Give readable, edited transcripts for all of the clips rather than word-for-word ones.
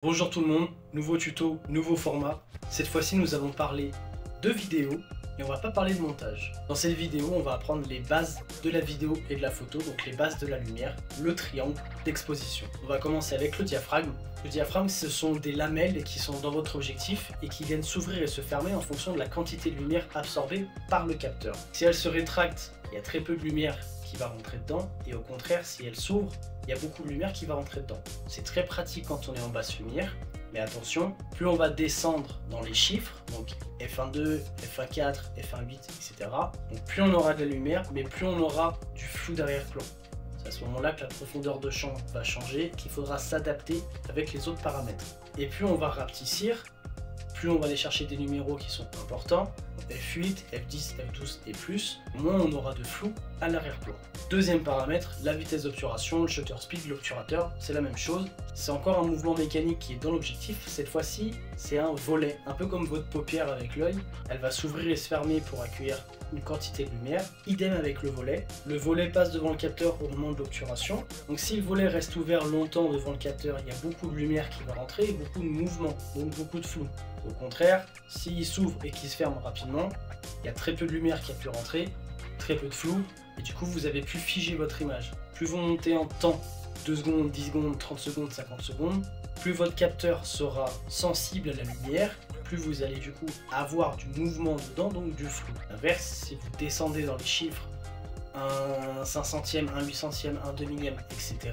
Bonjour tout le monde, nouveau tuto, nouveau format. Cette fois-ci nous allons parler de vidéo et on va pas parler de montage. Dans cette vidéo on va apprendre les bases de la vidéo et de la photo, donc les bases de la lumière, le triangle d'exposition. On va commencer avec le diaphragme. Le diaphragme, ce sont des lamelles qui sont dans votre objectif et qui viennent s'ouvrir et se fermer en fonction de la quantité de lumière absorbée par le capteur. Si elles se rétractent, il y a très peu de lumière qui va rentrer dedans, et au contraire, si elles s'ouvrent, il y a beaucoup de lumière qui va rentrer dedans. C'est très pratique quand on est en basse lumière, mais attention, plus on va descendre dans les chiffres, donc f1.2, f1.4, f1.8, etc., donc plus on aura de la lumière, mais plus on aura du flou d'arrière-plan. C'est à ce moment-là que la profondeur de champ va changer, qu'il faudra s'adapter avec les autres paramètres. Et plus on va rapetissir, plus on va aller chercher des numéros qui sont importants, F8, F10, F12 et plus, moins on aura de flou à l'arrière-plan. Deuxième paramètre, la vitesse d'obturation, le shutter speed, l'obturateur, c'est la même chose. C'est encore un mouvement mécanique qui est dans l'objectif. Cette fois-ci, c'est un volet, un peu comme votre paupière avec l'œil. Elle va s'ouvrir et se fermer pour accueillir une quantité de lumière. Idem avec le volet. Le volet passe devant le capteur au moment de l'obturation. Donc si le volet reste ouvert longtemps devant le capteur, il y a beaucoup de lumière qui va rentrer et beaucoup de mouvement, donc beaucoup de flou. Au contraire, s'il s'ouvre et qu'il se ferme rapidement, il y a très peu de lumière qui a pu rentrer, très peu de flou, et du coup vous avez pu figer votre image. Plus vous montez en temps, 2 secondes, 10 secondes, 30 secondes, 50 secondes, plus votre capteur sera sensible à la lumière, plus vous allez du coup avoir du mouvement dedans, donc du flou. L'inverse, si vous descendez dans les chiffres, un 500e, un 800e, un 2 millième, etc.,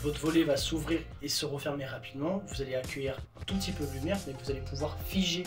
votre volet va s'ouvrir et se refermer rapidement, vous allez accueillir un tout petit peu de lumière, mais vous allez pouvoir figer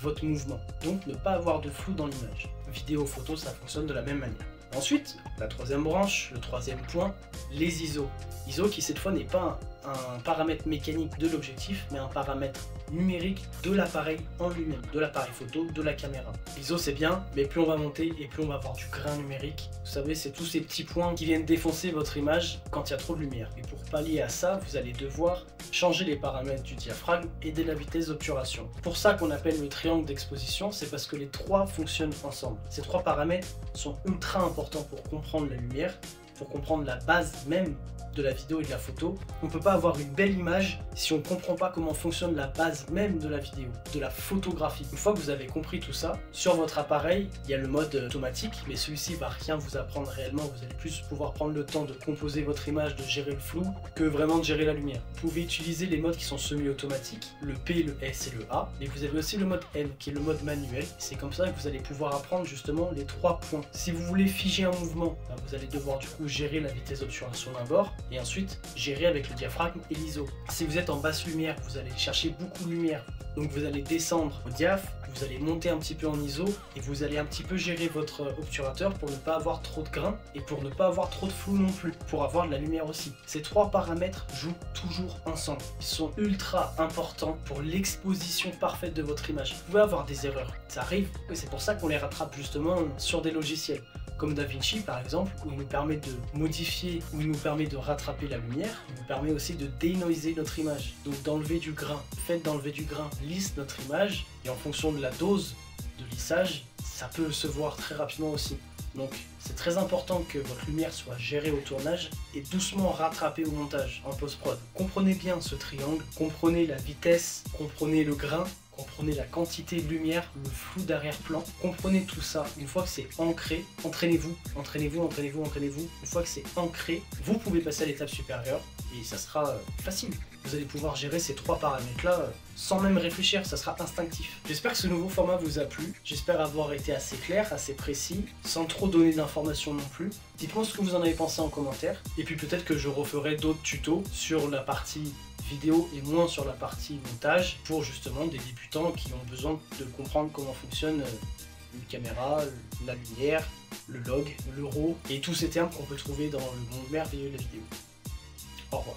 votre mouvement, donc ne pas avoir de flou dans l'image. Vidéo, photo, ça fonctionne de la même manière. Ensuite, la troisième branche, le troisième point, les ISO. ISO qui cette fois n'est pas un paramètre mécanique de l'objectif, mais un paramètre numérique de l'appareil en lui-même, de l'appareil photo, de la caméra. ISO c'est bien, mais plus on va monter et plus on va avoir du grain numérique. Vous savez, c'est tous ces petits points qui viennent défoncer votre image quand il y a trop de lumière. Et pour pallier à ça, vous allez devoir changer les paramètres du diaphragme et de la vitesse d'obturation. Pour ça qu'on appelle le triangle d'exposition, c'est parce que les trois fonctionnent ensemble. Ces trois paramètres sont ultra importants pour comprendre la lumière, pour comprendre la base même de la vidéo et de la photo. On ne peut pas avoir une belle image si on ne comprend pas comment fonctionne la base même de la vidéo, de la photographie. Une fois que vous avez compris tout ça, sur votre appareil, il y a le mode automatique, mais celui-ci va rien vous apprendre réellement. Vous allez plus pouvoir prendre le temps de composer votre image, de gérer le flou, que vraiment de gérer la lumière. Vous pouvez utiliser les modes qui sont semi-automatiques, le P, le S et le A, mais vous avez aussi le mode M, qui est le mode manuel. C'est comme ça que vous allez pouvoir apprendre justement les trois points. Si vous voulez figer un mouvement, vous allez devoir du coup gérer la vitesse d'obturation d'un bord, et ensuite gérer avec le diaphragme et l'ISO. Si vous êtes en basse lumière, vous allez chercher beaucoup de lumière, donc vous allez descendre au diaph, vous allez monter un petit peu en ISO et vous allez un petit peu gérer votre obturateur pour ne pas avoir trop de grains et pour ne pas avoir trop de flou non plus, pour avoir de la lumière aussi. Ces trois paramètres jouent toujours ensemble. Ils sont ultra importants pour l'exposition parfaite de votre image. Vous pouvez avoir des erreurs, ça arrive, et c'est pour ça qu'on les rattrape justement sur des logiciels comme DaVinci par exemple, où il nous permet de modifier, où il nous permet de rattraper la lumière, il nous permet aussi de dénoiser notre image, donc d'enlever du grain. Le fait d'enlever du grain lisse notre image, et en fonction de la dose de lissage, ça peut se voir très rapidement aussi. Donc c'est très important que votre lumière soit gérée au tournage et doucement rattrapée au montage, en post-prod. Comprenez bien ce triangle, comprenez la vitesse, comprenez le grain, comprenez la quantité de lumière, le flou d'arrière-plan, comprenez tout ça. Une fois que c'est ancré, entraînez-vous, entraînez-vous, entraînez-vous, entraînez-vous. Une fois que c'est ancré, vous pouvez passer à l'étape supérieure et ça sera facile. Vous allez pouvoir gérer ces trois paramètres-là sans même réfléchir, ça sera instinctif. J'espère que ce nouveau format vous a plu, j'espère avoir été assez clair, assez précis, sans trop donner d'informations non plus. Dites-moi ce que vous en avez pensé en commentaire, et puis peut-être que je referai d'autres tutos sur la partie vidéo et moins sur la partie montage pour justement des débutants qui ont besoin de comprendre comment fonctionne une caméra, la lumière, le log, le RAW et tous ces termes qu'on peut trouver dans le monde merveilleux de la vidéo. Au revoir.